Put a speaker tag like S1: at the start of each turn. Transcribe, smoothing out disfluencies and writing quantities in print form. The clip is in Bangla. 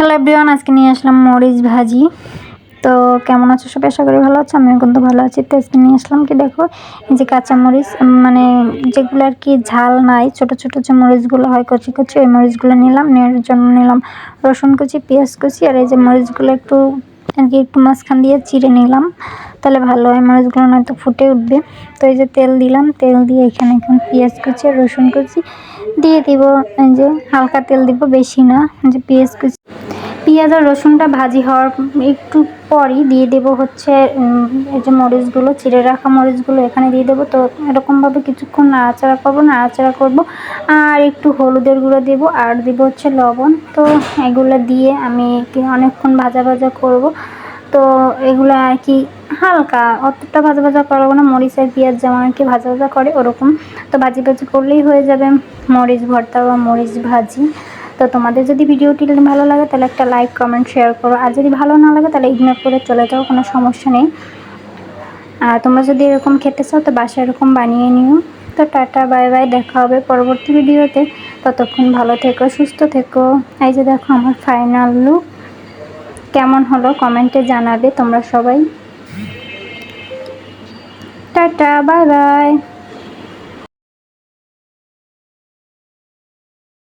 S1: হ্যালো এভরিওয়ান, আজকে নিয়ে আসলাম মরিচ ভাজি। তো কেমন আছো সবাই? আশা করি ভালো আছো। আমিও কিন্তু ভালো আছি। তো আজকে নিয়ে আসলাম কি দেখো, এই যে কাঁচা মরিচ, মানে যেগুলো আর কি ঝাল নাই, ছোট ছোট যে মরিচগুলো হয় কচি কচি, ওই মরিচগুলো নিলাম। নেওয়ার জন্য নিলাম রসুন কুচি, পেঁয়াজ কুচি, আর এই যে মরিচগুলো একটু আর কি একটু মাঝখান দিয়ে চিড়ে নিলাম, তাহলে ভালো হয়, মরিচগুলো নয়তো ফুটে উঠবে। তো এই যে তেল দিলাম, তেল দিয়ে এখানে এখন পেঁয়াজ কুচি আর রসুন কুচি দিয়ে দিব। এই যে হালকা তেল দিব, বেশি না। যে পেঁয়াজ আর রসুনটা ভাজি হওয়ার একটু পরই দিয়ে দেব হচ্ছে এই যে মরিচগুলো, চিড়ে রাখা মরিচগুলো এখানে দিয়ে দেবো। তো এরকমভাবে কিছুক্ষণ নাড়াচাড়া করবো আর একটু হলুদের গুঁড়ো দেবো আর দেবো হচ্ছে লবণ। তো এগুলো দিয়ে আমি অনেকক্ষণ ভাজা ভাজা করব। তো এগুলো আর কি হালকা, অতটা ভাজা ভাজা করবো না, মরিচ আর পেঁয়াজ যেমন আর কি ভাজা ভাজা করে ওরকম। তো ভাজি ভাজি করলেই হয়ে যাবে মরিচ ভর্তা বা মরিচ ভাজি। তো তোমাদের যদি ভিডিওটি ভালো লাগে তাহলে একটা লাইক কমেন্ট শেয়ার করো, আর যদি ভালো না লাগে তাহলে ইগনোর করে চলে যাও, কোনো সমস্যা নেই। আর তোমরা যদি এরকম খেতে চাও তো বাসায় এরকম বানিয়ে নিও। তো টাটা, বাই বাই, দেখা হবে পরবর্তী ভিডিওতে। ততক্ষণ ভালো থেকো, সুস্থ থেকো। এই যে দেখো আমার ফাইনাল লুক কেমন হলো কমেন্টে জানাবে তোমরা সবাই। Tata, bye bye.